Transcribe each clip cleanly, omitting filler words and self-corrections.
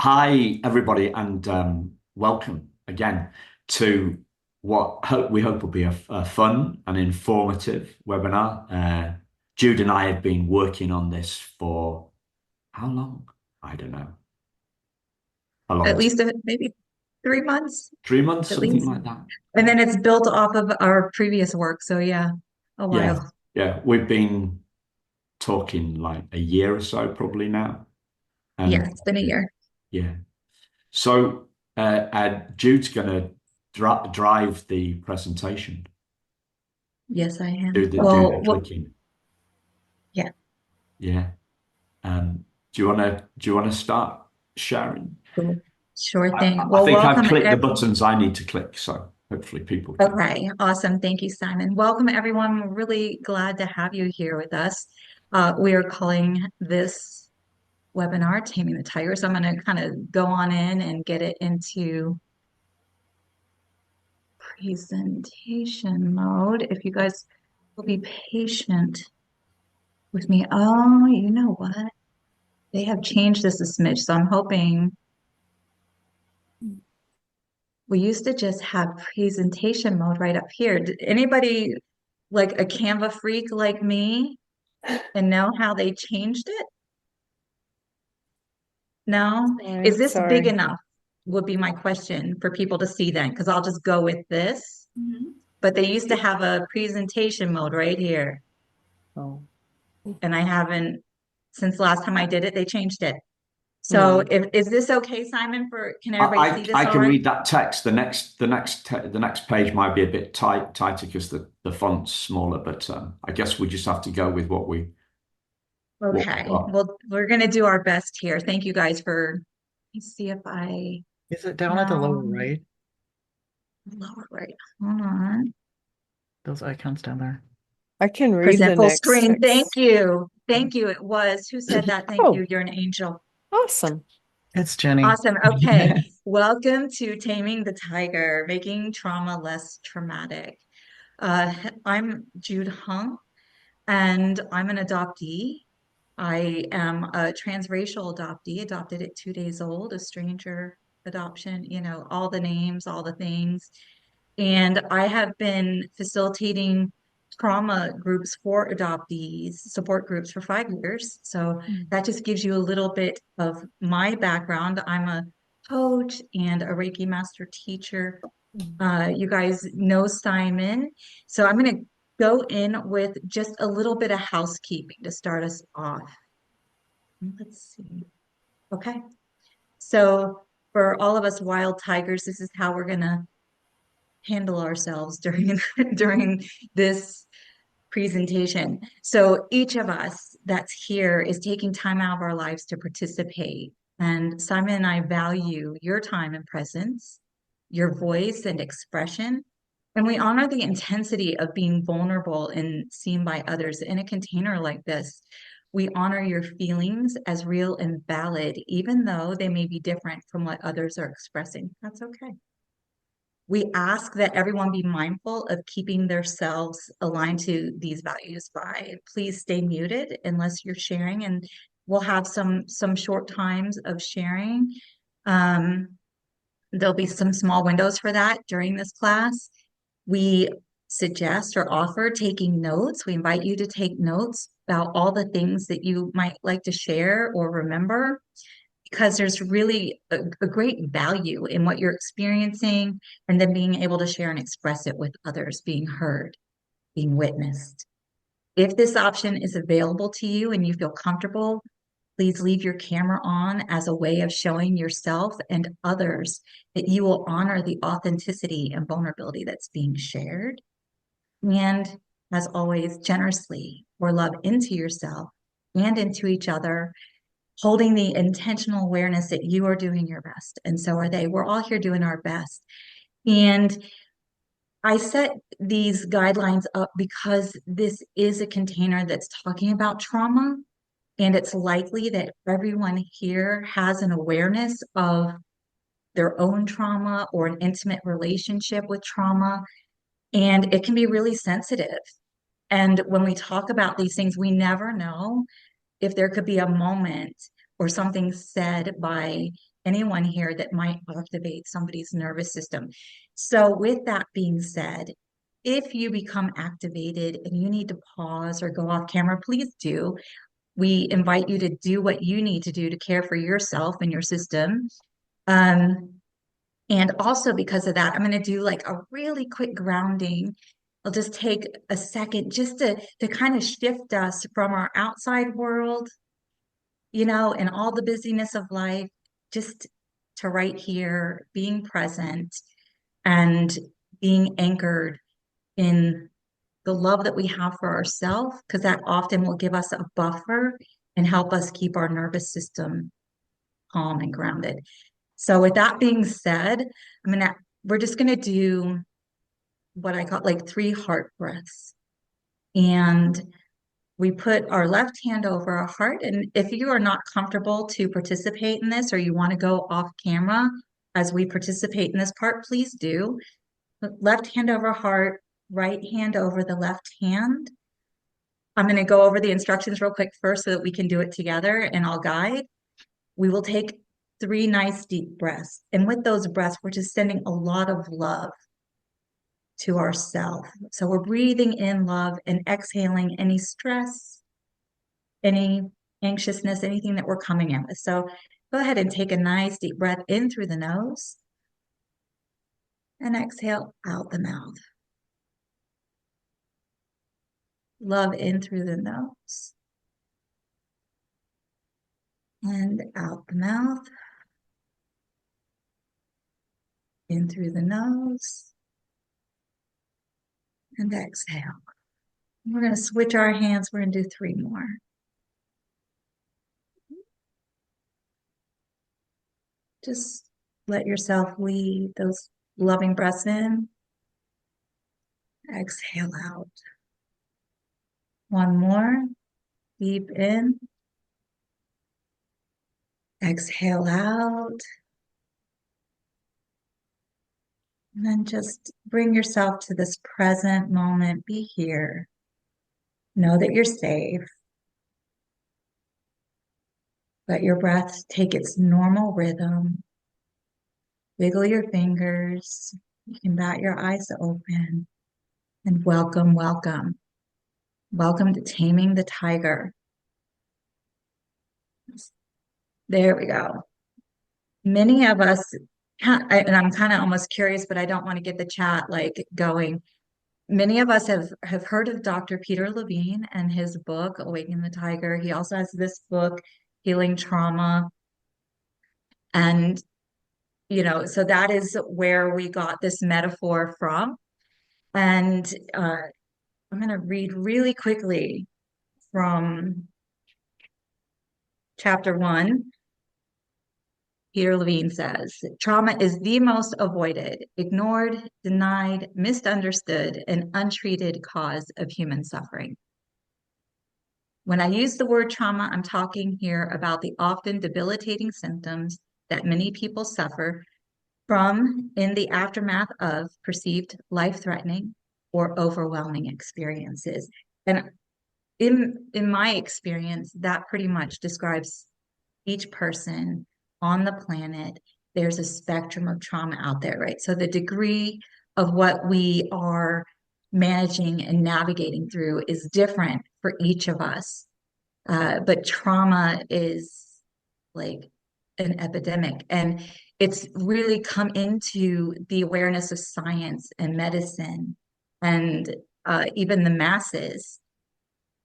Hi, everybody, and welcome again to we hope will be a fun and informative webinar. Jude and I have been working on this for how long? I don't know. A long At time. least maybe 3 months 3 months, at something least. like that. And Yeah. then it's built off of our previous work. So yeah, a Yeah. while. Yeah. We've been talking like a year or so probably now. Yeah, And it's been a year. yeah. So Jude's gonna drive the presentation. Yes, I Do am. the clicking. Yeah, Yeah. Do you wanna start sharing? cool. Sure I, thing. I Well, think I've welcome clicked the everyone. buttons I need to click, so hopefully people can. Okay, awesome. Thank you, Simon. Welcome everyone. We're really glad to have you here with us. We are calling this webinar Taming the Tiger. So I'm going to kind of go on in and get it into presentation mode. If you guys will be patient with me. Oh, you know what? They have changed this a smidge, so I'm hoping we used to just have presentation mode right up here. Did anybody like a Canva freak like me and know how they changed it? No? Is this big Sorry. enough? Would be my question for people to see then, because I'll just go with this. Mhm. But they used to have a presentation mode right here, Oh. and I haven't, since last time I did it, they changed it. So Hmm. if is this okay, Simon, for can I, everybody see I this I all can right? read that text. The next page might be a bit tighter because the font's smaller, but I guess we just have to go with what we've Okay. got. Well, we're going to do our best here. Thank you guys for, let me see if I, Is it down at the lower no, right? lower right. Hold on. Those icons down there. I can read Present the full next screen. Thank text. you. Oh, Thank you. It was. Who said that? Thank you. Oh, You're an angel. awesome. it's Jenny. Awesome. Okay. Welcome to Taming the Tiger, making trauma less traumatic. Uh, I'm Jude Hung, and I'm an adoptee. I am a transracial adoptee, adopted at 2 days old, a stranger adoption, all the names, all the things. And I have been facilitating trauma groups for adoptees, support groups for 5 years. So Mm. that just gives you a little bit of my background. I'm a coach and a Reiki master teacher. You guys know Simon. So I'm going to go in with just a little bit of housekeeping to start us off. Let's see. Okay. So for all of us wild tigers, this is how we're gonna handle ourselves during during this presentation. So each of us that's here is taking time out of our lives to participate. And Simon and I value your time and presence, your voice and expression. And we honor the intensity of being vulnerable and seen by others in a container like this. We honor your feelings as real and valid, even though they may be different from what others are expressing. That's okay. We ask that everyone be mindful of keeping themselves aligned to these values by please stay muted unless you're sharing, and we'll have some short times of sharing. Um, there'll be some small windows for that during this class. We suggest or offer taking notes. We invite you to take notes about all the things that you might like to share or remember, because there's really a great value in what you're experiencing and then being able to share and express it with others, being heard, being witnessed. If this option is available to you and you feel comfortable, please leave your camera on as a way of showing yourself and others that you will honor the authenticity and vulnerability that's being shared. And as always, generously pour love into yourself and into each other, holding the intentional awareness that you are doing your best. And so are they. We're all here doing our best. And I set these guidelines up because this is a container that's talking about trauma. And it's likely that everyone here has an awareness of their own trauma or an intimate relationship with trauma. And it can be really sensitive. And when we talk about these things, we never know if there could be a moment or something said by anyone here that might activate somebody's nervous system. So with that being said, if you become activated and you need to pause or go off camera, please do. We invite you to do what you need to do to care for yourself and your system. And also because of that, I'm going to do like a really quick grounding. I'll just take a second just to kind of shift us from our outside world, and all the busyness of life, just to right here, being present and being anchored in the love that we have for ourselves, because that often will give us a buffer and help us keep our nervous system calm and grounded. So with that being said, we're just gonna do what I call like 3 heart breaths. And we put our left hand over our heart. And if you are not comfortable to participate in this, or you want to go off camera as we participate in this part, please do. Left hand over heart, right hand over the left hand. I'm going to go over the instructions real quick first so that we can do it together, and I'll guide. We will take 3 nice deep breaths. And with those breaths, we're just sending a lot of love to ourselves. So we're breathing in love and exhaling any stress, any anxiousness, anything that we're coming in with. So go ahead and take a nice deep breath in through the nose and exhale out the mouth. Love in through the nose and out the mouth. In through the nose and exhale. We're going to switch our hands. We're going to do 3 more. Just let yourself lead those loving breaths in. Exhale out. 1 more. Deep in. Exhale out. And then just bring yourself to this present moment. Be here. Know that you're safe. Let your breath take its normal rhythm. Wiggle your fingers. You can bat your eyes open. And welcome, welcome. Welcome to Taming the Tiger. There we go. Many of us, and I'm kind of almost curious, but I don't want to get the chat like going. Many of us have heard of Dr. Peter Levine and his book, Awakening the Tiger. He also has this book, Healing Trauma. And, so that is where we got this metaphor from. And I'm going to read really quickly from chapter 1. Peter Levine says, trauma is the most avoided, ignored, denied, misunderstood, and untreated cause of human suffering. When I use the word trauma, I'm talking here about the often debilitating symptoms that many people suffer from in the aftermath of perceived life-threatening or overwhelming experiences. And in my experience, that pretty much describes each person on the planet. There's a spectrum of trauma out there, right? So the degree of what we are managing and navigating through is different for each of us. But trauma is like an epidemic, and it's really come into the awareness of science and medicine and even the masses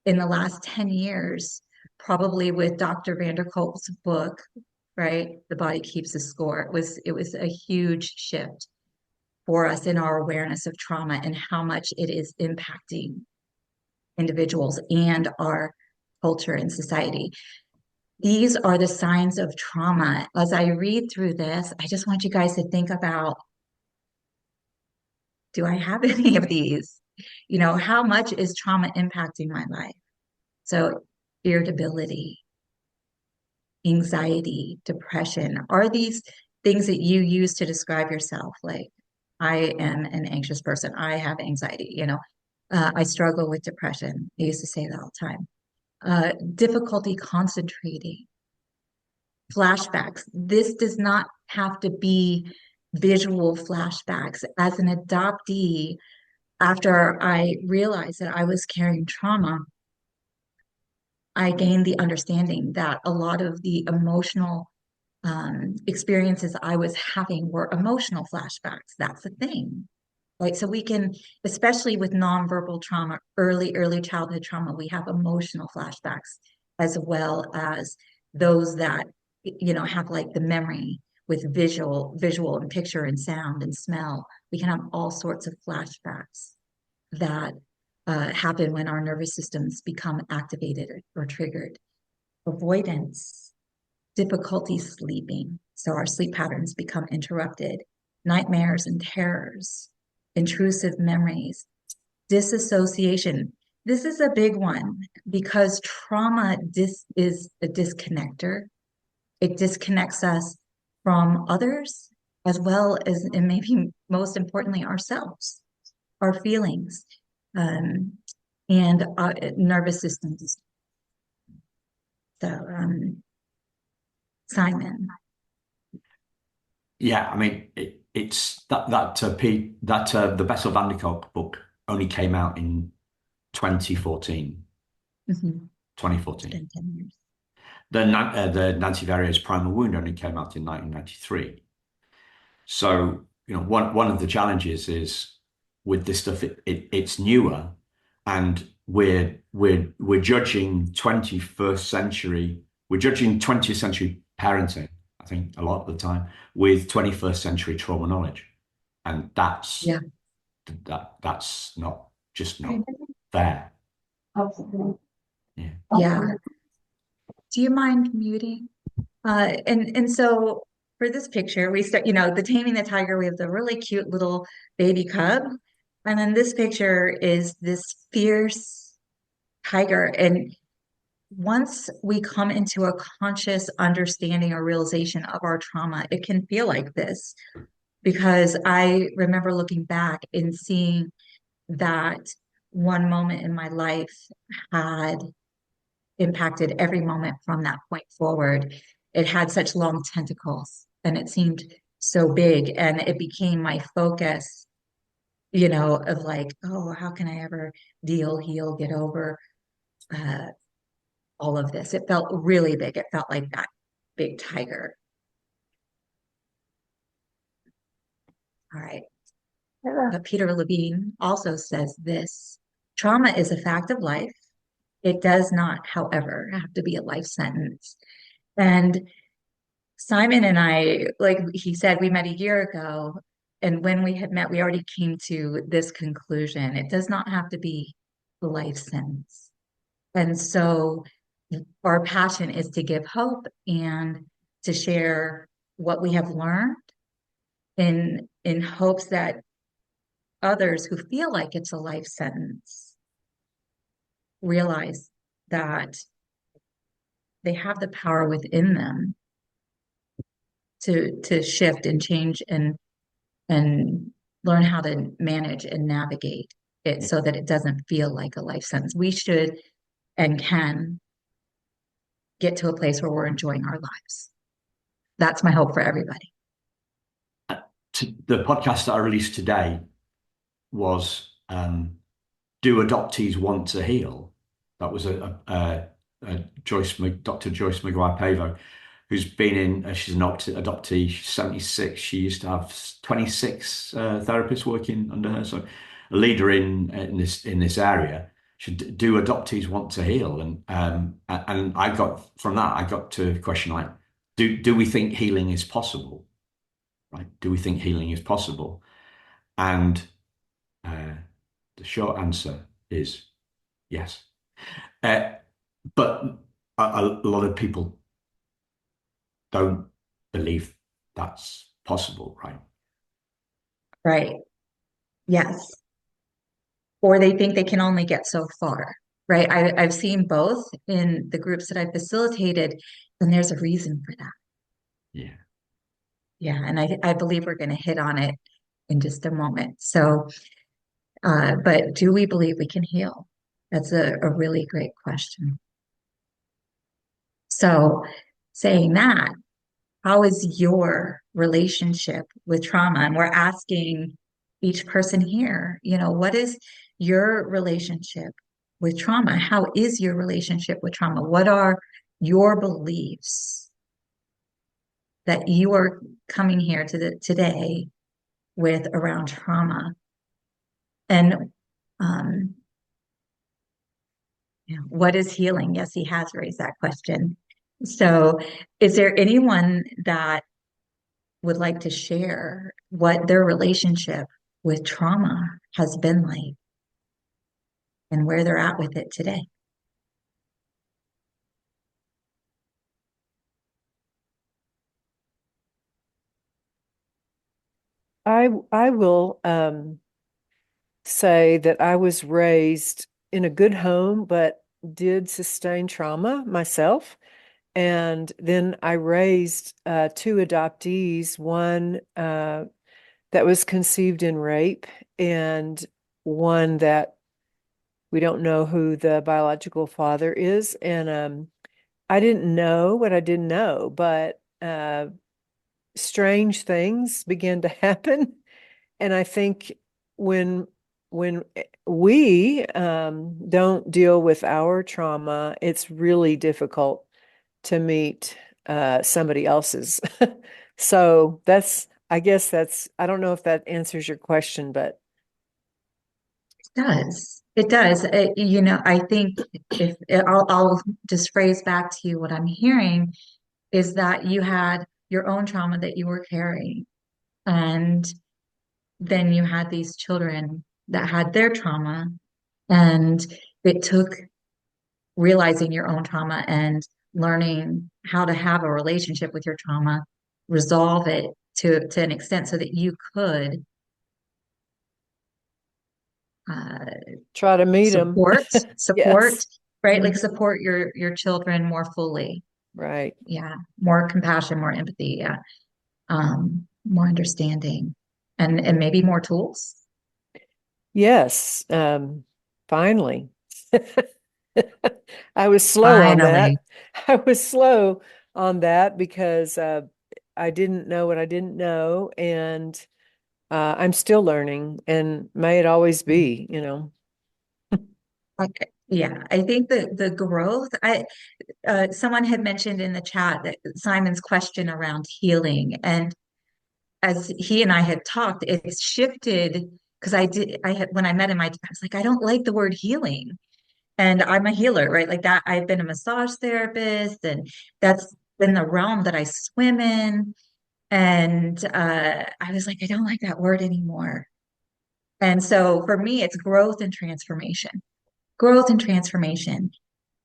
in the last 10 years, probably with Dr. Van der Kolk's book, right? The Body Keeps a Score. It was a huge shift for us in our awareness of trauma and how much it is impacting individuals and our culture and society. These are the signs of trauma. As I read through this, I just want you guys to think about, do I have any of these? How much is trauma impacting my life? So irritability, anxiety, depression, are these things that you use to describe yourself? Like, I am an anxious person. I have anxiety, I struggle with depression. I used to say that all the time. Difficulty concentrating, flashbacks. This does not have to be visual flashbacks. As an adoptee, after I realized that I was carrying trauma, I gained the understanding that a lot of the emotional experiences I was having were emotional flashbacks. That's the thing, right? So we can, especially with nonverbal trauma, early childhood trauma, we have emotional flashbacks as well as those that, have like the memory with visual and picture and sound and smell. We can have all sorts of flashbacks that happen when our nervous systems become activated or triggered. Avoidance, difficulty sleeping. So our sleep patterns become interrupted, nightmares and terrors, intrusive memories, disassociation. This is a big one because trauma is a disconnector. It disconnects us from others as well as, and maybe most importantly, ourselves, our feelings, um, and nervous systems. So, Simon. Yeah, I mean, it's the Bessel van der Kolk book only came out in 2014. Mm-hmm. 2014. It's been 10 years. The Nancy Verrier's Primal Wound only came out in 1993. So, one of the challenges is with this stuff, it's newer, and we're judging 21st century, we're judging 20th century parenting, I think, a lot of the time with 21st century trauma knowledge, and that's Yeah. that's not fair. Yeah. Yeah. Do you mind muting? And so for this picture, we start, the Taming the Tiger, we have the really cute little baby cub. And then this picture is this fierce tiger. And once we come into a conscious understanding or realization of our trauma, it can feel like this. Because I remember looking back and seeing that one moment in my life had impacted every moment from that point forward. It had such long tentacles and it seemed so big, and it became my focus, of like, oh, how can I ever heal, get over uh, all of this? It felt really big. It felt like that big tiger. All right. Peter Levine also says this: trauma is a fact of life. It does not, however, have to be a life sentence. And Simon and I, like he said, we met a year ago. And when we had met, we already came to this conclusion. It does not have to be a life sentence. And so our passion is to give hope and to share what we have learned in hopes that others who feel like it's a life sentence realize that they have the power within them to shift and change and learn how to manage and navigate it so that it doesn't feel like a life sentence. We should and can get to a place where we're enjoying our lives. That's my hope for everybody. The podcast that I released today was "Do Adoptees Want to Heal?" That was a Dr. Joyce McGuire Pavo, who's been in. She's an adoptee. She's 76. She used to have 26 therapists working under her. So, a leader in this area. Should do adoptees want to heal? And I got from that. I got to a question like, do we think healing is possible? Right? Do we think healing is possible? And the short answer is yes. But a lot of people don't believe that's possible, right? Right. Yes. Or they think they can only get so far, right? I've seen both in the groups that I've facilitated, and there's a reason for that. Yeah. Yeah. And I believe we're going to hit on it in just a moment. So, but do we believe we can heal? That's a really great question. So saying that, how is your relationship with trauma? And we're asking each person here, what is your relationship with trauma? How is your relationship with trauma? What are your beliefs that you are coming here today with around trauma? And um, what is healing? Yes, he has raised that question. So, is there anyone that would like to share what their relationship with trauma has been like and where they're at with it today? I will say that I was raised in a good home, but did sustain trauma myself. And then I raised two adoptees, one that was conceived in rape, and one that we don't know who the biological father is. And I didn't know what I didn't know, but strange things began to happen. And I think when we don't deal with our trauma, it's really difficult to meet somebody else's. So I guess I don't know if that answers your question, but It does. It does. I think if I'll just phrase back to you what I'm hearing is that you had your own trauma that you were carrying, and then you had these children that had their trauma, and it took realizing your own trauma and learning how to have a relationship with your trauma, resolve it to an extent so that you could uh, try to meet them. support, Yes. right? Like Mhm. support your children more fully. Right. Yeah, more compassion, more empathy, yeah, more understanding, and maybe more tools. Yes. Finally. I was slow on that. Finally. I was slow on that because I didn't know what I didn't know, and I'm still learning, and may it always be, you know. Okay. Yeah, I think the growth, someone had mentioned in the chat that Simon's question around healing, and as he and I had talked, it's shifted because I had when I met him, I was like, I don't like the word healing, and I'm a healer, right? Like that, I've been a massage therapist, and that's been the realm that I swim in, and I was like, I don't like that word anymore. And so for me, it's growth and transformation. Growth and transformation.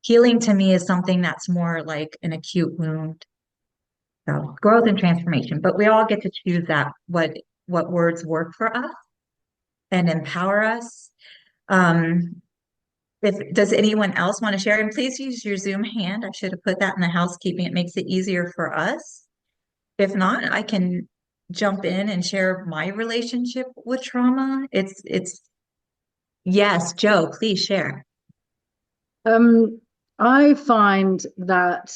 Healing to me is something that's more like an acute wound. So growth and transformation, but we all get to choose that what words work for us and empower us. Um, if does anyone else want to share? And please use your Zoom hand. I should have put that in the housekeeping. It makes it easier for us. If not, I can jump in and share my relationship with trauma. It's yes, Joe, please share. Um, I find that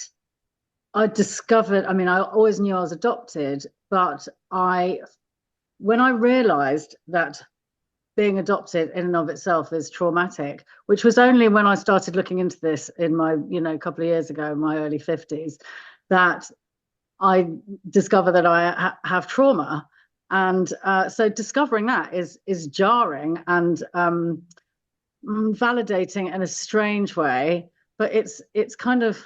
I discovered, I mean, I always knew I was adopted, but when I realized that being adopted in and of itself is traumatic, which was only when I started looking into this in my, couple of years ago, in my early 50s, that I discovered that I have trauma. And so discovering that is jarring and validating in a strange way, but it's kind of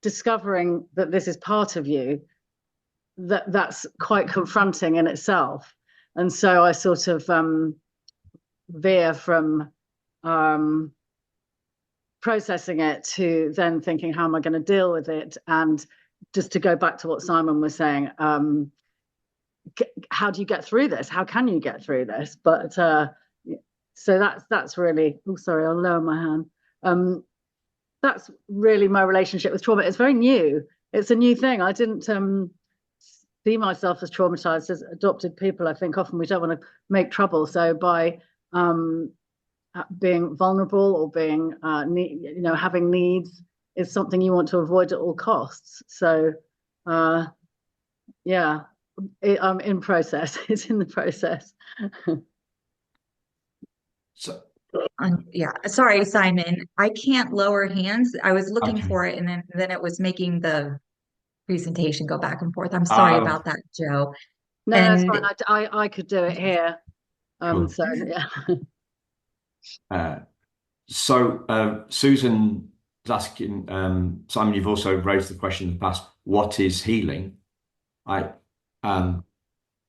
discovering that this is part of you that's quite confronting in itself. And so I sort of veer from processing it to then thinking, how am I going to deal with it? And just to go back to what Simon was saying, how do you get through this? How can you get through this? But so that's really, oh sorry, I'll lower my hand. That's really my relationship with trauma. It's very new. It's a new thing. I didn't see myself as traumatized. As adopted people, I think often we don't want to make trouble. So by being vulnerable or being having needs is something you want to avoid at all costs. So uh, yeah, I'm in process. It's in the process. So, Yeah, sorry, Simon. I can't lower hands. I was looking okay. for it, and then it was making the presentation go back and forth. I'm sorry Oh, about that, Joe. No, that's And fine. I could do it here. cool. So yeah. Uh, Susan is asking, Simon, you've also raised the question in the past, what is healing? I, um,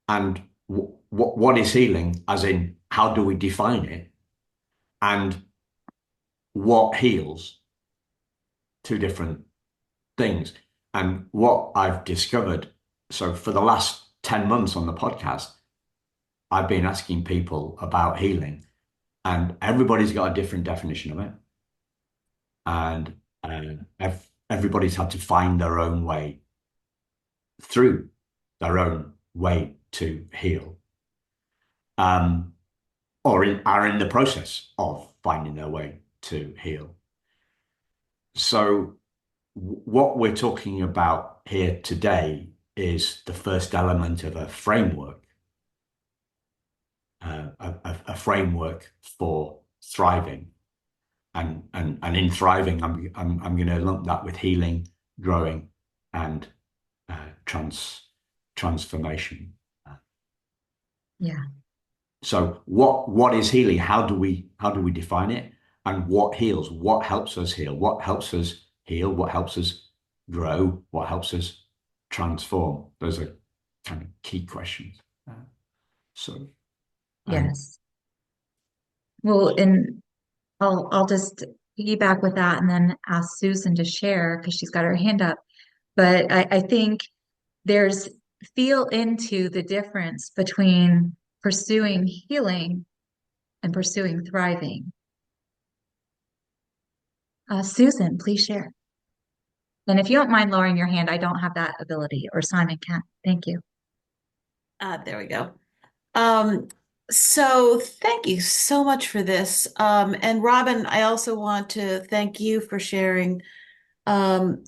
and what is healing, as in, how do we define it? And what heals? Two different things. And what I've discovered, so for the last 10 months on the podcast, I've been asking people about healing, and everybody's got a different definition of it. And everybody's had to find their own way through their own way to heal, or are in the process of finding their way to heal. So, what we're talking about here today is the first element of a framework, a framework for thriving. And in thriving, I'm going to lump that with healing, growing, and transformation. yeah, So what is healing? How do we define it? And what heals? What helps us heal? What helps us heal? What helps us grow? What helps us transform? Those are kind of key questions. So um, yes. Well, and I'll just piggyback with that and then ask Susan to share because she's got her hand up. But I think there's feel into the difference between pursuing healing and pursuing thriving. Susan, please share. And if you don't mind lowering your hand, I don't have that ability, or Simon can. Thank you. There we go. Um, so thank you so much for this. And Robin, I also want to thank you for sharing, um,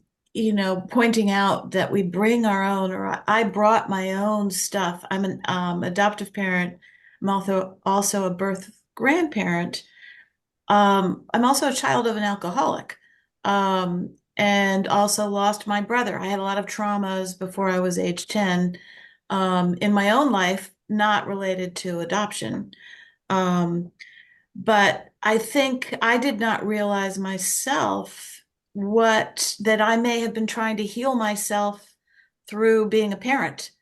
pointing out that we bring our own, or I brought my own stuff. I'm an adoptive parent. I'm also a birth grandparent. I'm also a child of an alcoholic, and also lost my brother. I had a lot of traumas before I was age 10, in my own life, not related to adoption. Um, but I think I did not realize myself what that I may have been trying to heal myself through being a parent.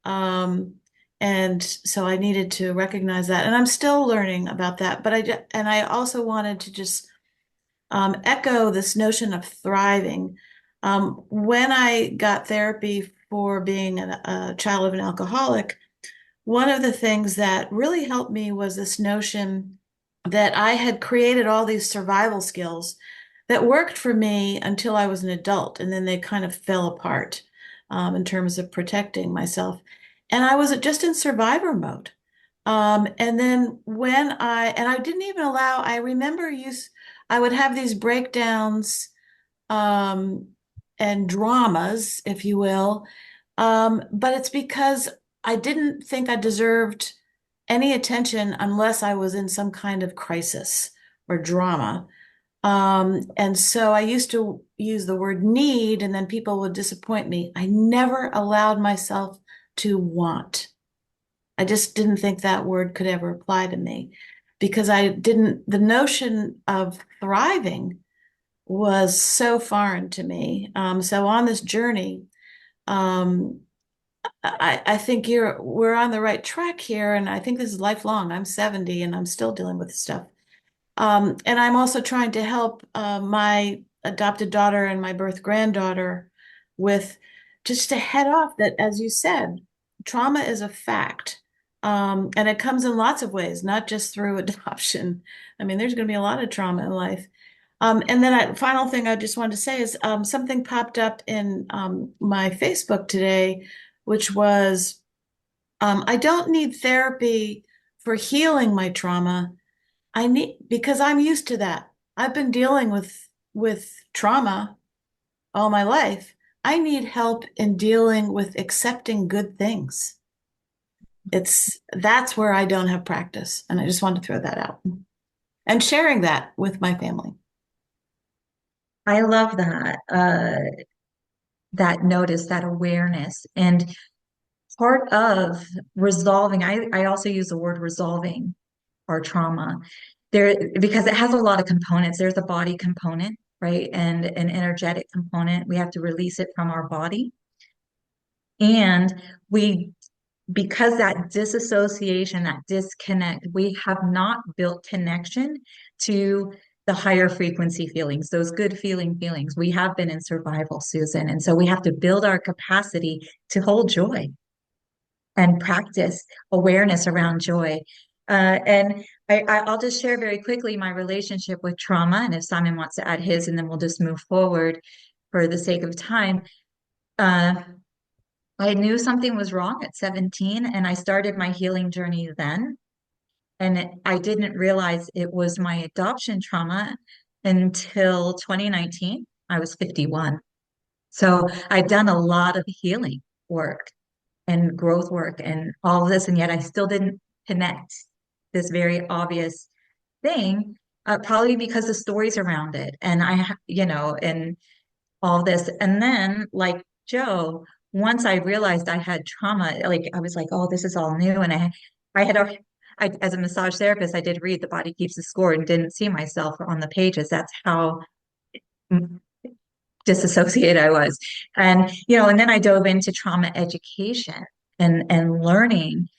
Um, and so I needed to recognize that, and I'm still learning about that. But I also wanted to just echo this notion of thriving. When I got therapy for being a child of an alcoholic, one of the things that really helped me was this notion that I had created all these survival skills that worked for me until I was an adult, and then they kind of fell apart, in terms of protecting myself. And I was just in survivor mode. And then and I didn't even allow, I remember I would have these breakdowns, um, and dramas, if you will. But it's because I didn't think I deserved any attention unless I was in some kind of crisis or drama. And so I used to use the word need, and then people would disappoint me. I never allowed myself to want. I just didn't think that word could ever apply to me because the notion of thriving was so foreign to me. So on this journey, um, I think we're on the right track here, and I think this is lifelong. I'm 70 and I'm still dealing with stuff. And I'm also trying to help my adopted daughter and my birth granddaughter with just to head off that, as you said, trauma is a fact. And it comes in lots of ways, not just through adoption. I mean, there's going to be a lot of trauma in life. And then final thing I just wanted to say is something popped up in my Facebook today, which was I don't need therapy for healing my trauma. I need because I'm used to that. I've been dealing with trauma all my life. I need help in dealing with accepting good things. That's where I don't have practice. And I just wanted to throw that out and sharing that with my family. I love that, that notice, that awareness. And part of resolving, I also use the word resolving our trauma there because it has a lot of components. There's a body component, right? And an energetic component. We have to release it from our body. And because that disassociation, that disconnect, we have not built connection to the higher frequency feelings, those good feelings. We have been in survival, Susan. And so we have to build our capacity to hold joy and practice awareness around joy. And I'll just share very quickly my relationship with trauma. And if Simon wants to add his, and then we'll just move forward for the sake of time. Uh, I knew something was wrong at 17, and I started my healing journey then. And I didn't realize it was my adoption trauma until 2019. I was 51. So I've done a lot of healing work and growth work and all of this, and yet I still didn't connect this very obvious thing, probably because the stories around it, and and all this. And then, like Joe, once I realized I had trauma, like I was like, oh, this is all new. And I had a, as a massage therapist, I did read The Body Keeps the Score and didn't see myself on the pages. That's how disassociated I was. And then I dove into trauma education and learning.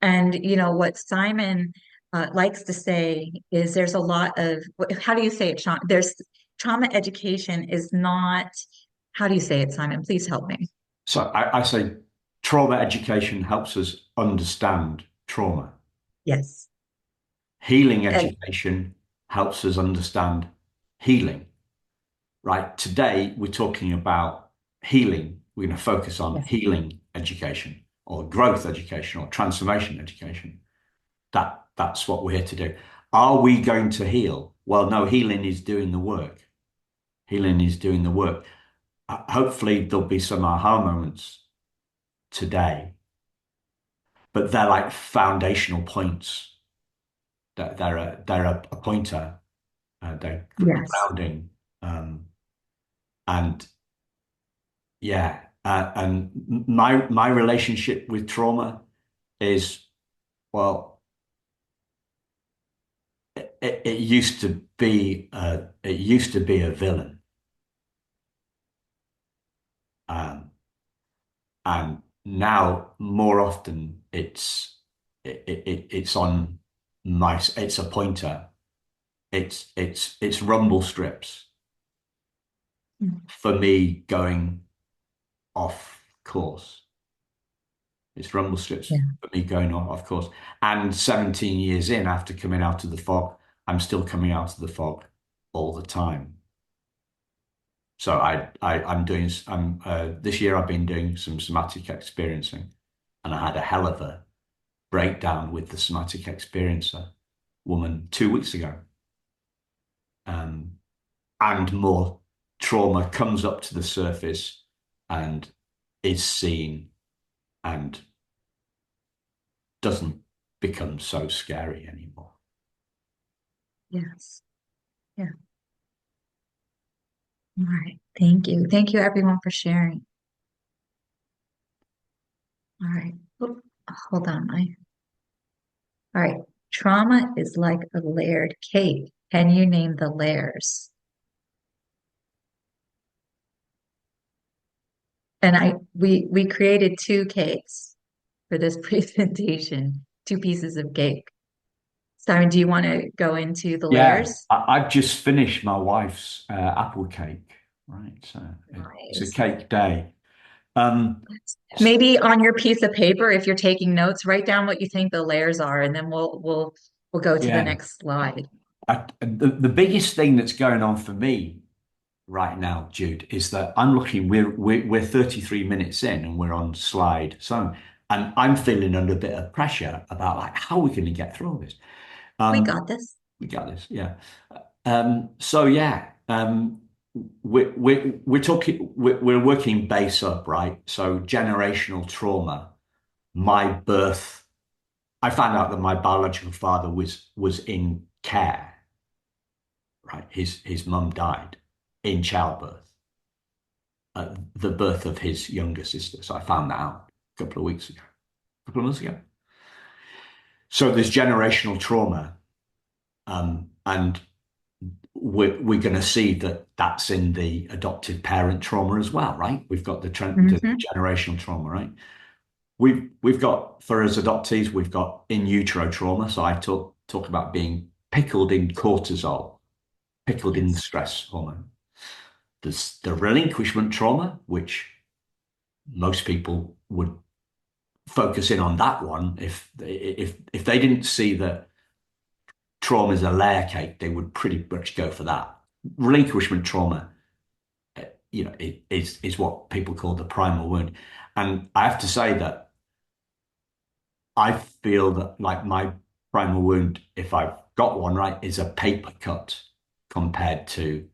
And what Simon likes to say is there's a lot of, how do you say it, Sean? There's trauma education is not, how do you say it, Simon? Please help me. So I say trauma education helps us understand trauma. Yes. Healing And education helps us understand healing. Right? Today, we're talking about healing. We're going to focus on yes, healing education or growth education or transformation education. That's what we're here to do. Are we going to heal? Well, no, healing is doing the work. Healing is doing the work. Hopefully, there'll be some aha moments today, but they're like foundational points. They're a pointer. They're yes, grounding. And yeah, and my relationship with trauma is, well, it used to be a villain, and now more often it's on it's a pointer. It's rumble strips mm, for me going off course. It's rumble strips yeah, for me going off course. And 17 years in, after coming out of the fog, I'm still coming out of the fog all the time. So I'm doing this year I've been doing some somatic experiencing, and I had a hell of a breakdown with the somatic experiencer woman 2 weeks ago. And more trauma comes up to the surface and is seen and doesn't become so scary anymore. yes, yeah. All right. Thank you. Thank you, everyone, for sharing. All right. Oop, hold on. All right. Trauma is like a layered cake. Can you name the layers? And we created two cakes for this presentation, two pieces of cake. Simon, do you want to go into the Yeah, layers? I've just finished my wife's apple cake, right? So it's a Nice. cake day. Um, Maybe on your piece of paper, if you're taking notes, write down what you think the layers are, and then we'll go to the yeah, next slide. the biggest thing that's going on for me right now, Jude, is that I'm looking. We're 33 minutes in, and we're on slide so, and I'm feeling under a bit of pressure about like how we're going to get through all this. We Um, got this. we got this, yeah. So yeah. we're working base up, right? So generational trauma. My birth, I found out that my biological father was in care, right? His mum died in childbirth at the birth of his younger sister. So I found that out a couple of weeks ago, a couple of months ago. So there's generational trauma, and we're going to see that that's in the adoptive parent trauma as well, right? We've got the Mhm. generational trauma, right? We've got, for us adoptees, we've got in utero trauma. So I talk about being pickled in cortisol, pickled in Yes. stress hormone. There's the relinquishment trauma, which most people would focus in on that one. If they didn't see that trauma is a layer cake, they would pretty much go for that. Relinquishment trauma, it is what people call the primal wound. And I have to say that I feel that like my primal wound, if I've got one right, is a paper cut compared to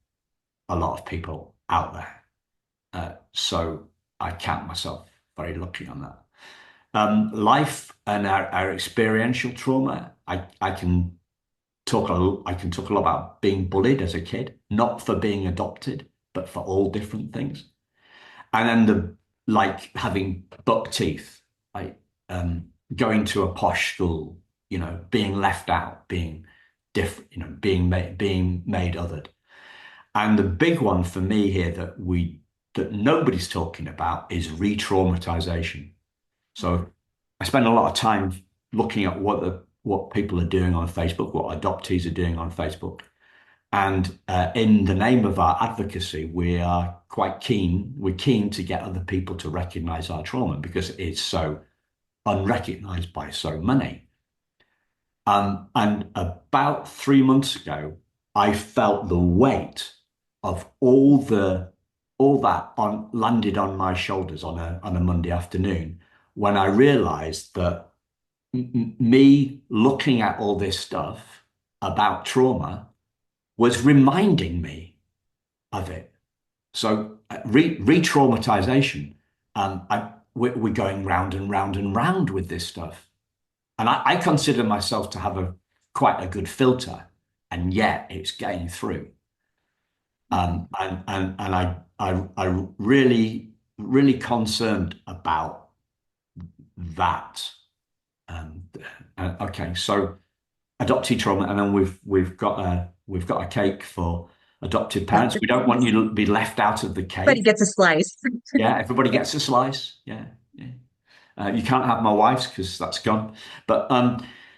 a lot of people out there. So I count myself very lucky on that. Life and our experiential trauma, I can talk a lot about being bullied as a kid, not for being adopted, but for all different things. And then like having buck teeth, like going to a posh school, being left out, being different, being made othered. And the big one for me here that nobody's talking about is re-traumatization. So I spend a lot of time looking at what people are doing on Facebook, what adoptees are doing on Facebook. And in the name of our advocacy, we are we're keen to get other people to recognize our trauma because it's so unrecognized by so many. And about 3 months ago, I felt the weight of all that landed on my shoulders on a Monday afternoon when I realized that me looking at all this stuff about trauma was reminding me of it. So re-traumatization, we're going round and round and round with this stuff. And I consider myself to have quite a good filter, and yet it's getting through. And I really concerned about that. Okay, so adoptee trauma, and then we've got a cake for adoptive parents. We don't want you to be left out of the Everybody cake. gets a slice. Yeah, everybody gets a slice. Yeah, yeah. You can't have my wife's because that's gone. But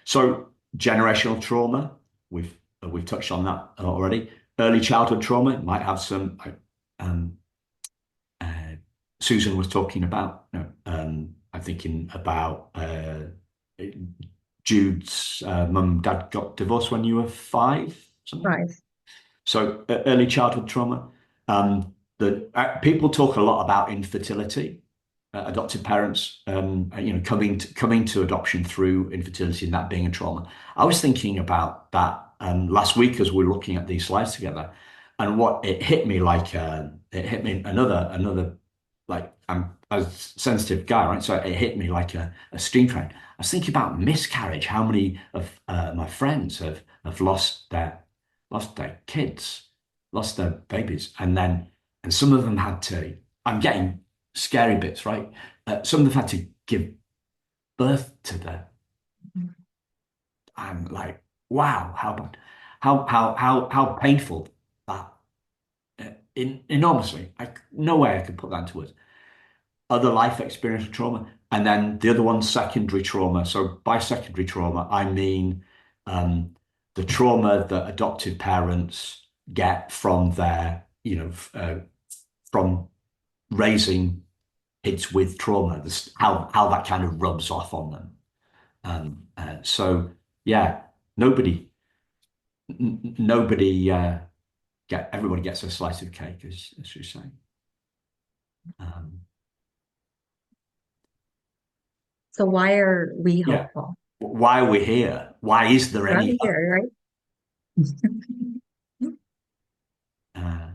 so generational trauma, we've touched on that already. Early childhood trauma might have some. Um, uh, Susan was talking about. I'm thinking about Jude's mum and dad got divorced when you were 5, something like that. Right. So early childhood trauma. The people talk a lot about infertility, adopted parents, coming to adoption through infertility and that being a trauma. I was thinking about that last week as we were looking at these slides together, and what it hit me like it hit me another like I'm a sensitive guy, right? So it hit me like a steam train. I was thinking about miscarriage. How many of my friends have lost their kids, lost their babies, and some of them had to. I'm getting scary bits, right? Some of them had to give birth to them. I'm like, wow, how bad, how painful that. Enormously. No way I could put that into words. Other life experience trauma, and then the other one's secondary trauma. So by secondary trauma, I mean the trauma that adoptive parents get from from raising kids with trauma. How that kind of rubs off on them. So yeah, nobody everybody gets a slice of cake, as you say. Um, So why are we yeah. hopeful? Why are we here? Why is there We're any hope? here, right? Uh,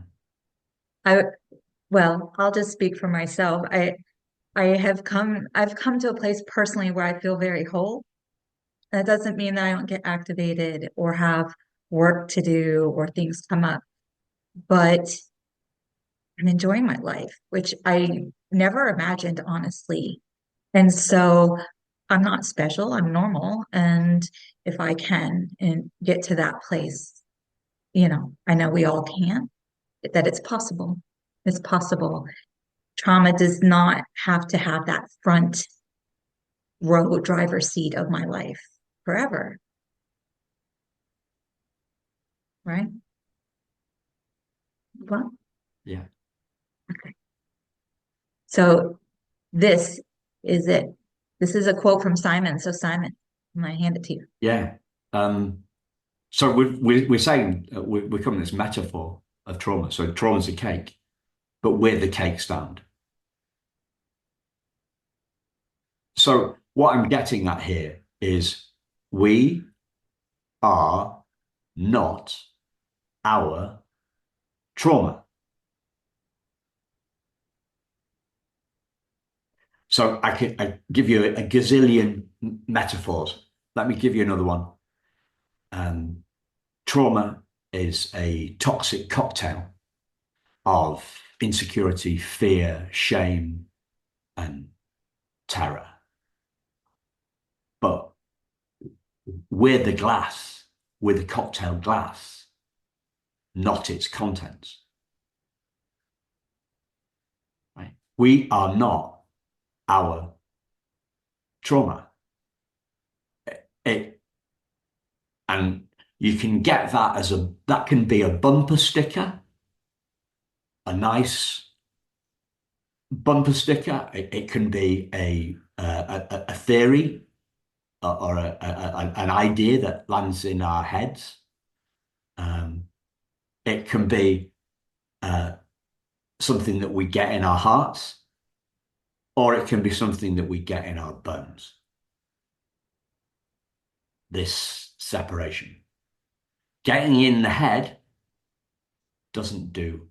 I, well, I'll just speak for myself. I've come to a place personally where I feel very whole. That doesn't mean that I don't get activated or have work to do or things come up, but I'm enjoying my life, which I never imagined, honestly. And so I'm not special, I'm normal. And if I can and get to that place, I know we all can, that it's possible. It's possible. Trauma does not have to have that front row driver's seat of my life forever, right? Well, Yeah. okay. So this is it. This is a quote from Simon. So Simon, I'm gonna hand it to you. Yeah. So we're saying we're coming this metaphor of trauma. So trauma's a cake, but we're the cake stand. So what I'm getting at here is we are not our trauma. So I give you a gazillion metaphors. Let me give you another one. Trauma is a toxic cocktail of insecurity, fear, shame, and terror. But we're the glass, we're the cocktail glass, not its contents. Right? We are not our trauma. It, and you can get that that can be a bumper sticker, a nice bumper sticker. It can be a theory or an idea that lands in our heads. It can be something that we get in our hearts, or it can be something that we get in our bones. This separation. Getting in the head doesn't do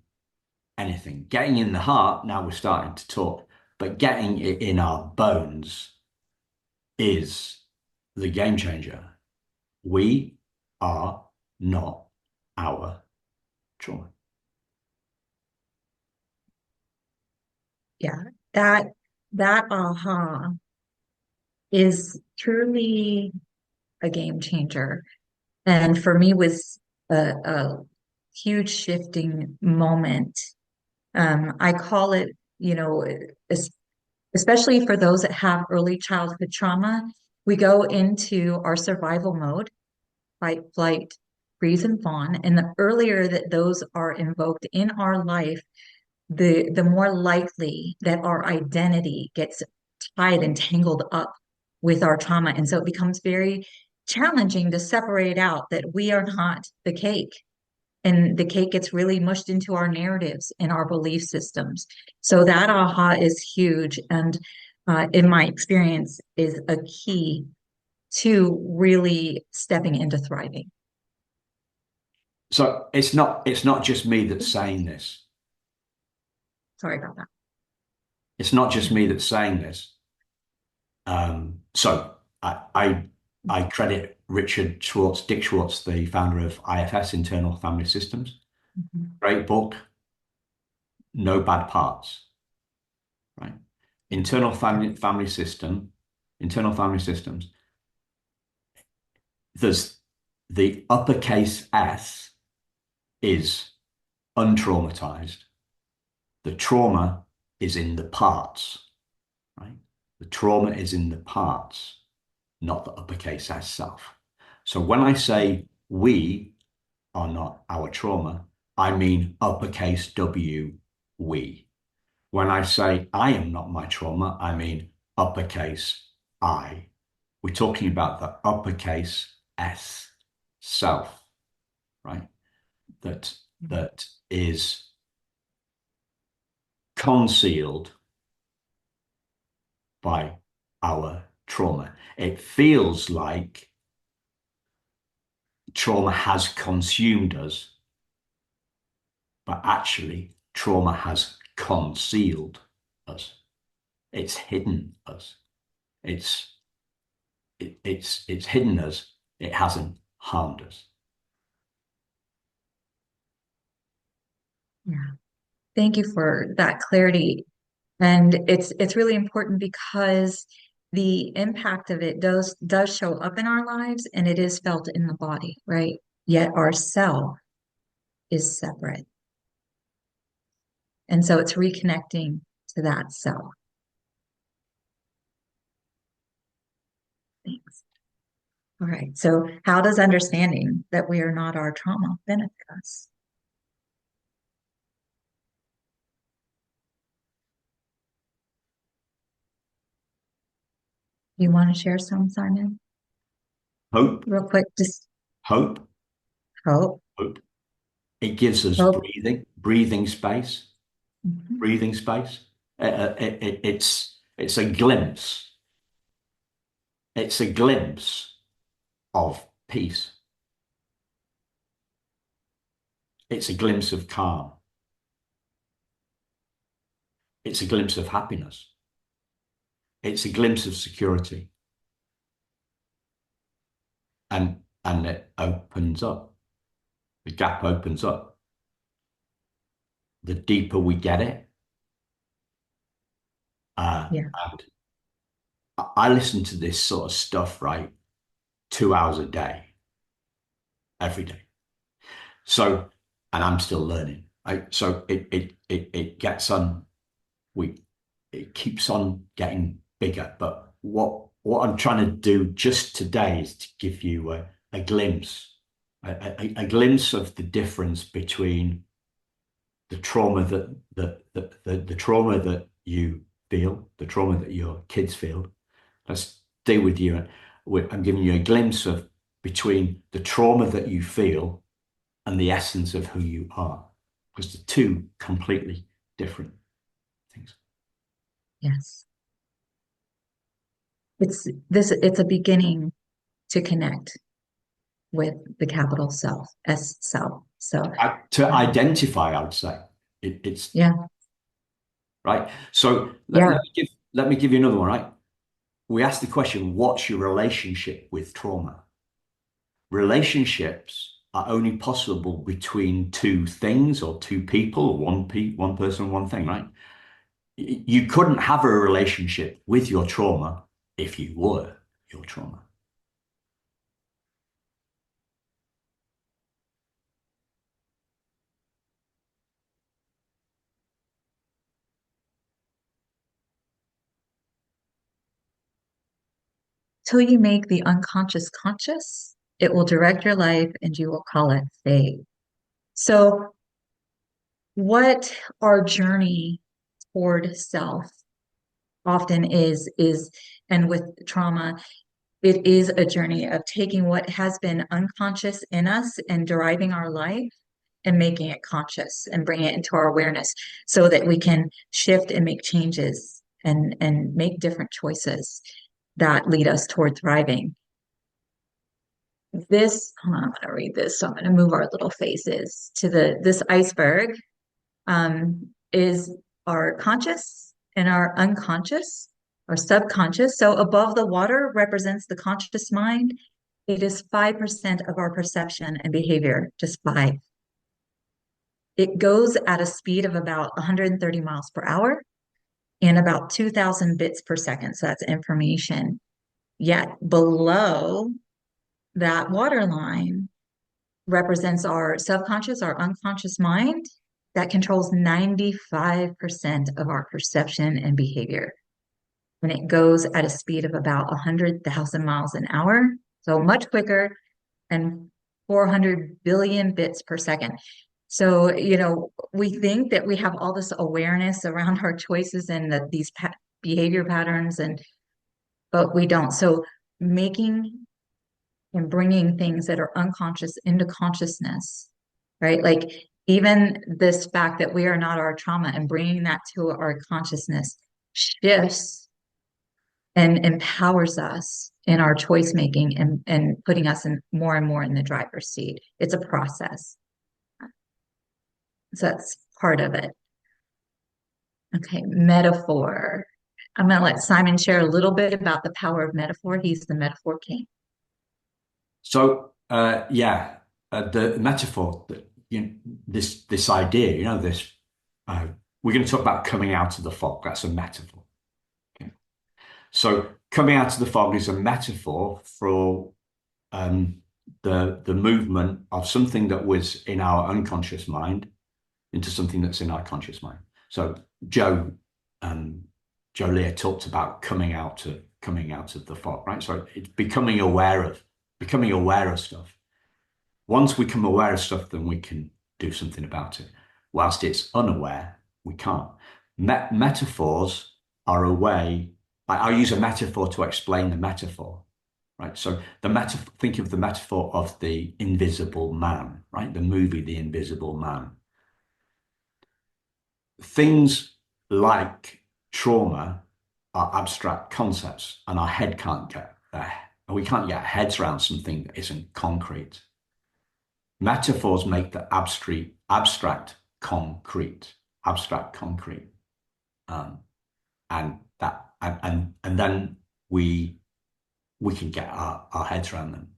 anything. Getting in the heart, now we're starting to talk, but getting it in our bones is the game changer. We are not our trauma. Yeah, that aha is truly a game changer. And for me was a huge shifting moment. I call it, es- especially for those that have early childhood trauma, we go into our survival mode, fight, flight, freeze, and fawn. And the earlier that those are invoked in our life, the more likely that our identity gets tied and tangled up with our trauma. And so it becomes very challenging to separate out that we are not the cake. And the cake gets really mushed into our narratives and our belief systems. So that aha is huge. And in my experience, is a key to really stepping into thriving. So it's not just me that's saying this. Sorry about that. It's not just me that's saying this. So I credit Dick Schwartz, the founder of IFS, Internal Family Systems. Mhm. Great book. No bad parts. Right. Internal family systems. There's the uppercase S is untraumatized. The trauma is in the parts, right? The trauma is in the parts, not the uppercase S self. So when I say we are not our trauma, I mean uppercase W, we. When I say I am not my trauma, I mean uppercase I. We're talking about the uppercase S, self, right? That is concealed by our trauma. It feels like trauma has consumed us, but actually trauma has concealed us. It's hidden us. It's hidden us. It hasn't harmed us. Yeah. Thank you for that clarity. And it's really important because the impact of it does show up in our lives and it is felt in the body, right? Yet our self is separate. And so it's reconnecting to that self. Thanks. All right. So how does understanding that we are not our trauma benefit us? You want to share some, Simon? Hope, Real quick, just hope, hope. hope. It gives us Hope. breathing space, Mhm. breathing space. It's a glimpse. It's a glimpse of peace. It's a glimpse of calm. It's a glimpse of happiness. It's a glimpse of security. And it opens up. The gap opens up. The deeper we get it. Yeah. And I listen to this sort of stuff, right? 2 hours a day, every day. So, and I'm still learning. Right? So it gets on. It keeps on getting bigger. But what I'm trying to do just today is to give you a glimpse, a glimpse of the difference between the trauma the trauma that you feel, the trauma that your kids feel. Let's stay with you. I'm giving you a glimpse of between the trauma that you feel and the essence of who you are, because the two completely different things. Yes. It's a beginning to connect with the capital self, S self. So To identify, I would say it's yeah, right. So yeah. let me give you another one. Right. We asked the question, what's your relationship with trauma? Relationships are only possible between two things or two people or one person, one thing, right? You couldn't have a relationship with your trauma if you were your trauma. Till you make the unconscious conscious, it will direct your life and you will call it fate. So what our journey toward self often is, and with trauma, it is a journey of taking what has been unconscious in us and deriving our life and making it conscious and bringing it into our awareness so that we can shift and make changes and make different choices that lead us toward thriving. Hold on, I'm going to read this. So I'm going to move our little faces to this iceberg is our conscious and our unconscious, our subconscious. So above the water represents the conscious mind. It is 5% of our perception and behavior, just 5. It goes at a speed of about 130 miles per hour and about 2,000 bits per second. So that's information. Yet below that water line represents our subconscious, our unconscious mind that controls 95% of our perception and behavior. And it goes at a speed of about 100,000 miles an hour, so much quicker, and 400 billion bits per second. So, we think that we have all this awareness around our choices and these behavior patterns, but we don't. So making and bringing things that are unconscious into consciousness, right? Like even this fact that we are not our trauma and bringing that to our consciousness shifts and empowers us in our choice making and putting us in more and more in the driver's seat. It's a process. So that's part of it. Okay, metaphor. I'm going to let Simon share a little bit about the power of metaphor. He's the metaphor king. So, the metaphor that this idea, this we're going to talk about coming out of the fog. That's a metaphor. Okay. So, coming out of the fog is a metaphor for the movement of something that was in our unconscious mind into something that's in our conscious mind. So, Joe Lear talked about coming out of the fog, right? So, it's becoming aware of stuff. Once we become aware of stuff, then we can do something about it. Whilst it's unaware, we can't. Metaphors are a way. I'll use a metaphor to explain the metaphor, right? So think of the metaphor of the invisible man, right? The movie, The Invisible Man. Things like trauma are abstract concepts, and our head can't get there. We can't get our heads around something that isn't concrete. Metaphors make the abstract concrete, and then we can get our heads around them.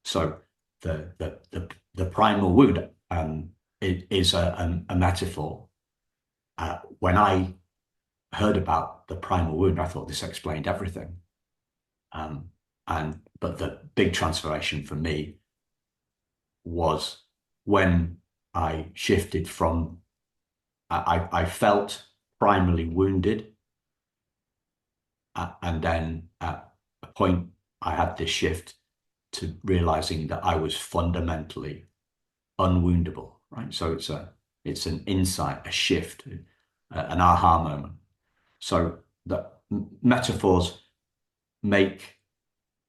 So the primal wound is a metaphor. When I heard about the primal wound, I thought this explained everything. But the big transformation for me was when I shifted from, I felt primarily wounded. And then at a point, I had this shift to realizing that I was fundamentally unwoundable, right? So it's an insight, a shift, an aha moment. So the metaphors make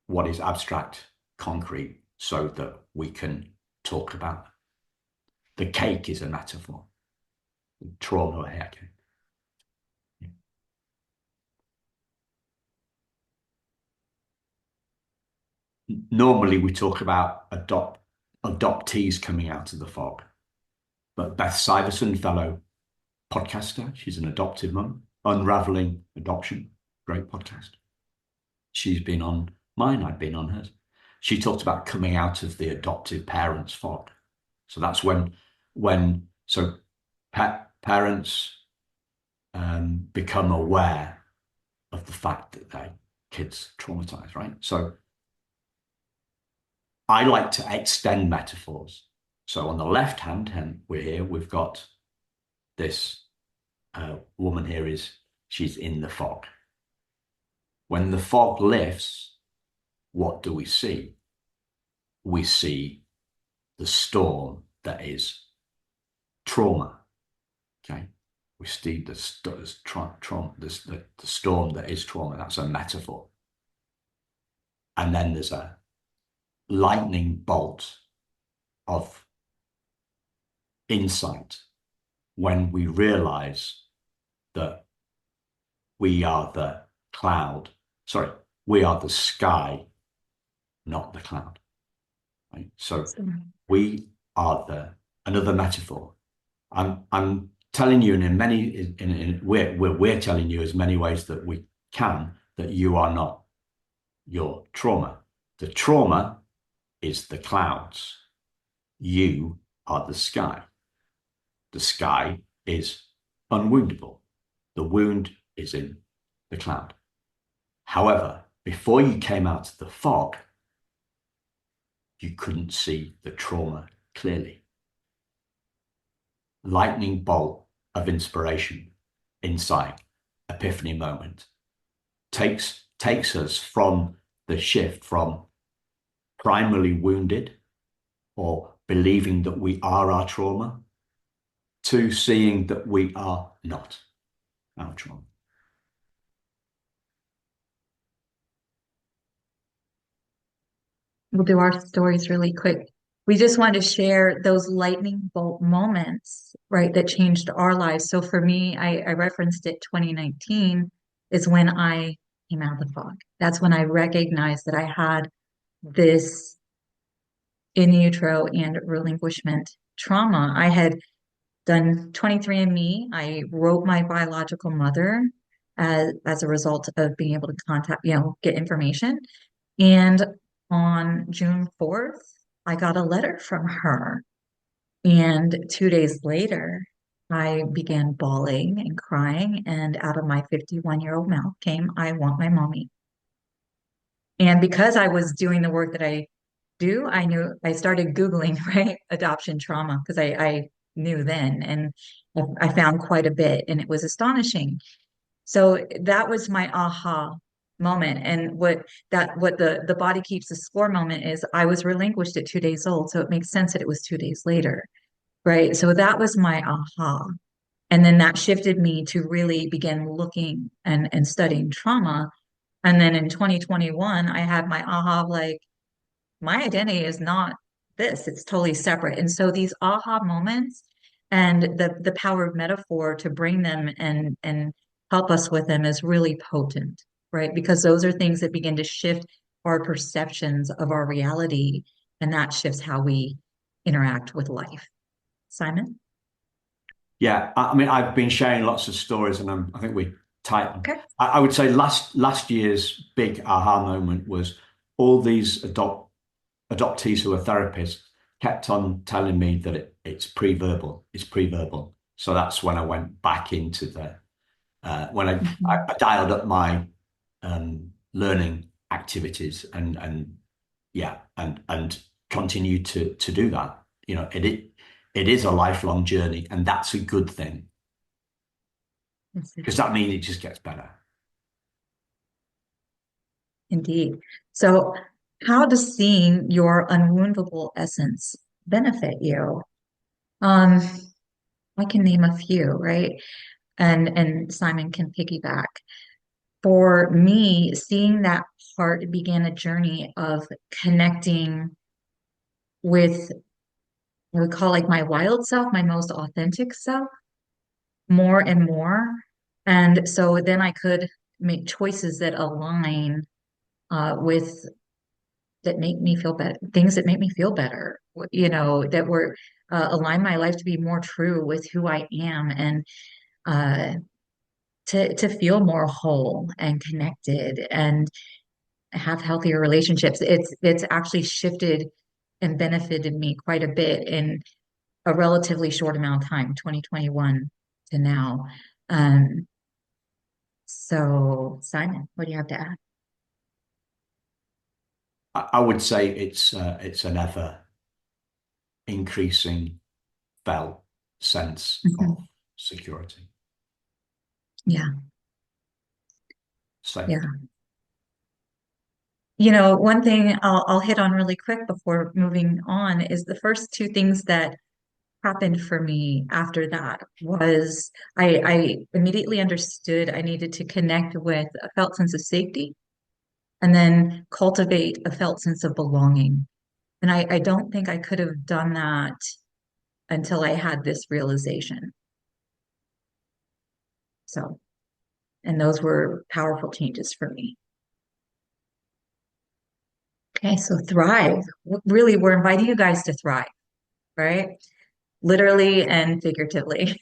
what is abstract concrete so that we can talk about. The cake is a metaphor. Trauma or hair cake. Normally we talk about adoptees coming out of the fog. But Beth Siverson, fellow podcaster, she's an adoptive mum, Unraveling Adoption, great podcast. She's been on mine, I've been on hers. She talked about coming out of the adoptive parents' fog. So that's when parents become aware of the fact that their kids traumatized, right? So I like to extend metaphors. So on the left hand, we've got this woman here she's in the fog. When the fog lifts, what do we see? We see the storm that is trauma. Okay, we see the storm that is trauma. That's a metaphor. And then there's a lightning bolt of insight when we realize that we are the cloud. Sorry, we are the sky, not the cloud. Right? So we are another metaphor. I'm telling you we're telling you as many ways that we can that you are not your trauma. The trauma is the clouds. You are the sky. The sky is unwoundable. The wound is in the cloud. However, before you came out of the fog, you couldn't see the trauma clearly. Lightning bolt of inspiration, insight, epiphany moment takes us from the shift from primarily wounded or believing that we are our trauma to seeing that we are not our trauma. We'll do our stories really quick. We just want to share those lightning bolt moments, right, that changed our lives. So for me, I referenced it 2019 is when I came out of the fog. That's when I recognized that I had this in utero and relinquishment trauma. I had done 23andMe. I wrote my biological mother as a result of being able to contact, get information. And on June 4th, I got a letter from her. And 2 days later, I began bawling and crying, and out of my 51-year-old mouth came, I want my mommy. And because I was doing the work that I do, I knew I started Googling, right, adoption trauma, because I knew then, and I found quite a bit, and it was astonishing. So that was my aha moment. And what the body keeps the score moment is I was relinquished at 2 days old. So it makes sense that it was 2 days later. Right. So that was my aha. And then that shifted me to really begin looking and studying trauma. And then in 2021, I had my aha of like, my identity is not this, it's totally separate. And so these aha moments and the power of metaphor to bring them and help us with them is really potent, right? Because those are things that begin to shift our perceptions of our reality, and that shifts how we interact with life. Simon? Yeah, I mean, I've been sharing lots of stories, and I think we tighten. Okay. I would say last year's big aha moment was all these adoptees who are therapists kept on telling me that it's pre-verbal, it's pre-verbal. So that's when I went back into the when I dialed up my learning activities and yeah, and continue to do that. It is a lifelong journey, and that's a good thing because that means it just gets better. Indeed. So, how does seeing your unwoundable essence benefit you? Um, I can name a few, right? And Simon can piggyback. For me, seeing that part began a journey of connecting with what we call like my wild self, my most authentic self, more and more. And so then I could make choices that align with that make me feel better, things that make me feel better, that were align my life to be more true with who I am and uh, to feel more whole and connected and have healthier relationships. It's actually shifted and benefited me quite a bit in a relatively short amount of time, 2021 to now. Um, so Simon, what do you have to add? I would say it's an ever increasing felt sense of security, Yeah, safety. yeah. One thing I'll hit on really quick before moving on is the first two things that happened for me after that was I immediately understood I needed to connect with a felt sense of safety and then cultivate a felt sense of belonging. And I don't think I could have done that until I had this realization. So, and those were powerful changes for me. Okay, so thrive. Really, we're inviting you guys to thrive, right? Literally and figuratively.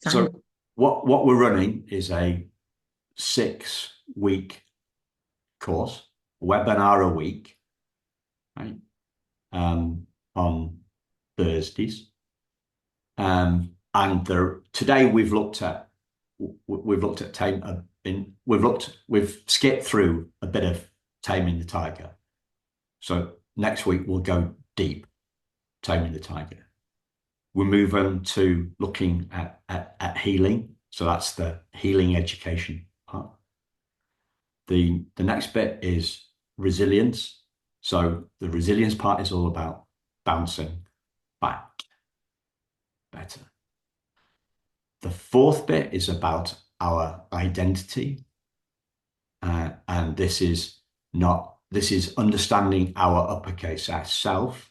Simon. So what we're running is a 6-week course, webinar a week, right? On Thursdays. And today we've skipped through a bit of Taming the Tiger. So next week we'll go deep, Taming the Tiger. We'll move on to looking at healing. So that's the healing education part. The next bit is resilience. So the resilience part is all about bouncing back better. The fourth bit is about our identity. And this is understanding our uppercase S self.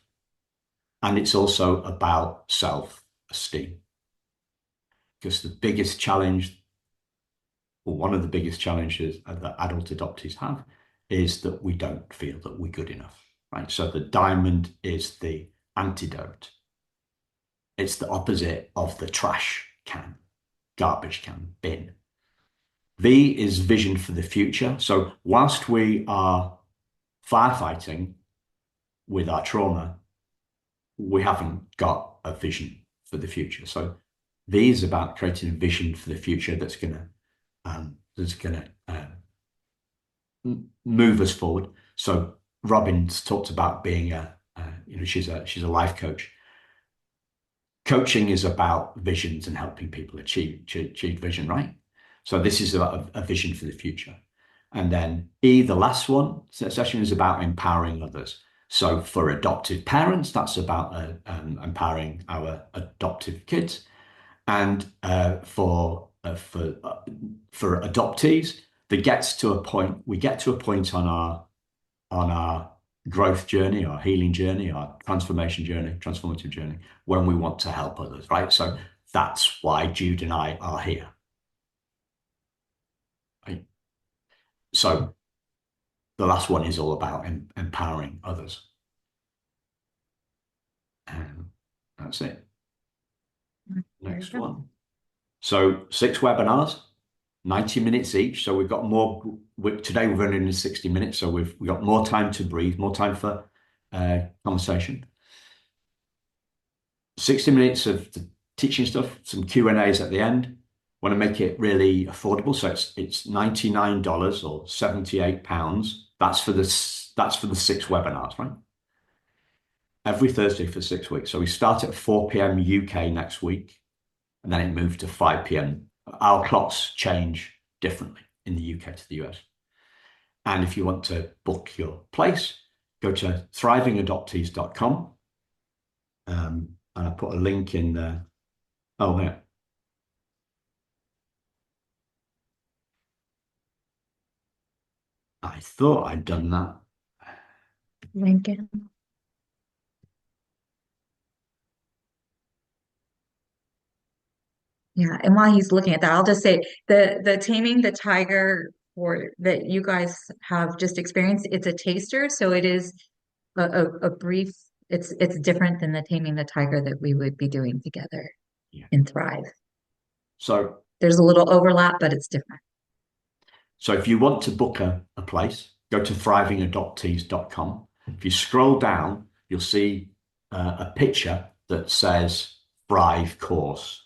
And it's also about self-esteem. Because the biggest challenge, or one of the biggest challenges that adult adoptees have, is that we don't feel that we're good enough, right? So the diamond is the antidote It's the opposite of the trash can, garbage can, bin. V is vision for the future. So whilst we are firefighting with our trauma, we haven't got a vision for the future. So V is about creating a vision for the future that's gonna move us forward. So Robin's talked about being she's a life coach. Coaching is about visions and helping people achieve vision, right? So this is about a vision for the future. And then E, the last one, session is about empowering others. So for adoptive parents, that's about empowering our adoptive kids. And for adoptees, we get to a point on our growth journey, our healing journey, our transformative journey, when we want to help others, right? So that's why Jude and I are here. Right? So the last one is all about empowering others. And that's it. Next one. So 6 webinars, 90 minutes each. So we've got more. Today we've only done 60 minutes, so we've got more time to breathe, more time for conversation. 60 minutes of the teaching stuff, some Q&As at the end. Want to make it really affordable, so it's $99 or £78. That's for the 6 webinars, right? Every Thursday for 6 weeks. So we start at 4 p.m. UK next week, and then it moved to 5 p.m. Our clocks change differently in the UK to the US. And if you want to book your place, go to thrivingadoptees.com. And I put a link in there. Oh, yeah. I thought I'd done that. Lincoln. Yeah, and while he's looking at that, I'll just say the Taming the Tiger for that you guys have just experienced, it's a taster, so it is a brief, it's different than the Taming the Tiger that we would be doing together in Thrive. So there's a little overlap, but it's different. So if you want to book a place, go to thrivingadoptees.com. If you scroll down, you'll see a picture that says Thrive course.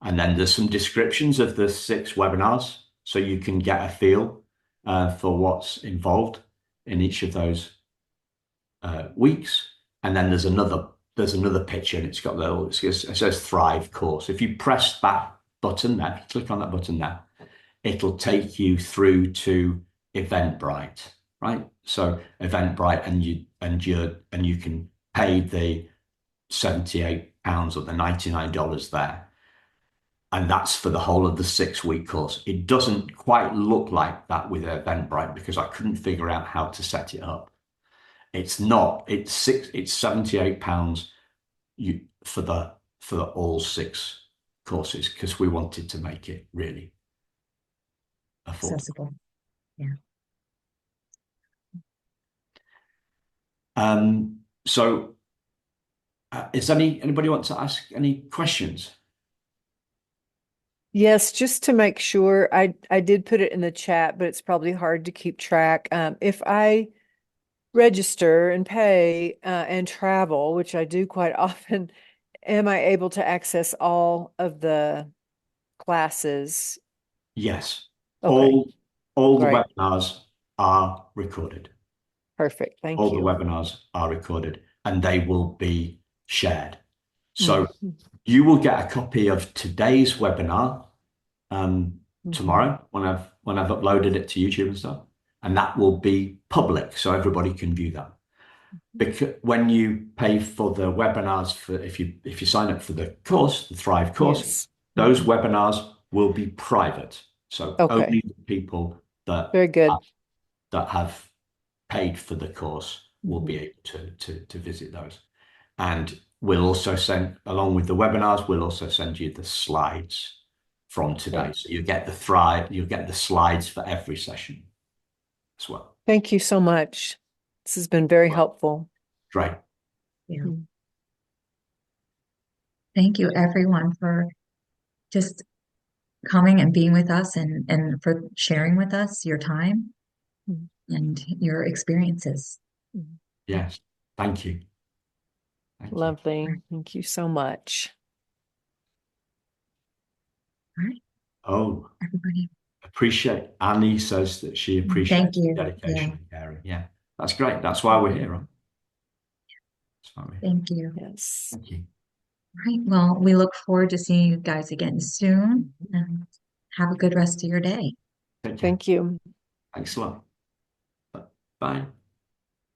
And then there's some descriptions of the 6 webinars, so you can get a feel for what's involved in each of those weeks. And then there's another picture, and it's got it says Thrive course. If you press that button there, click on that button there, it'll take you through to Eventbrite, right? So Eventbrite, and you can pay the £78 or the $99 there. And that's for the whole of the 6-week course. It doesn't quite look like that with Eventbrite because I couldn't figure out how to set it up. It's £78 for the all 6 courses, because we wanted to make it really affordable. Accessible. Yeah. So is anybody want to ask any questions? Yes, just to make sure, I did put it in the chat, but it's probably hard to keep track. If I register and pay and travel, which I do quite often, am I able to access all of the classes? Yes. Okay. All the Right. webinars are recorded. Perfect. Thank All the you. webinars are recorded, and they will be shared. So you will get a copy of today's webinar tomorrow when I've uploaded it to YouTube and stuff, and that will be public, so everybody can view that. Because when you pay for the webinars, if you sign up for the course, the Thrive course, Yes. those webinars will be private. So only the people Very good. that have paid for the course will be able to visit those. And we'll also send, along with the webinars, we'll also send you the slides from today. So you get the slides for every session as well. Thank you so much. This has been very helpful. Great. Yeah. thank you everyone for just coming and being with us and for sharing with us your time Mhm. and your experiences. Yes. Thank you. Thank you. Lovely. Thank you so much. All right, Oh, everybody. appreciate. Annie says that she Thank appreciates you. the Yeah, dedication and caring. Yeah, that's great. That's why we're here, right? That's why we're here. thank you. Yes. Thank you. All right, well, we look forward to seeing you guys again soon and have a good rest of your day. Take care. Thank you. Thanks a lot. Bye.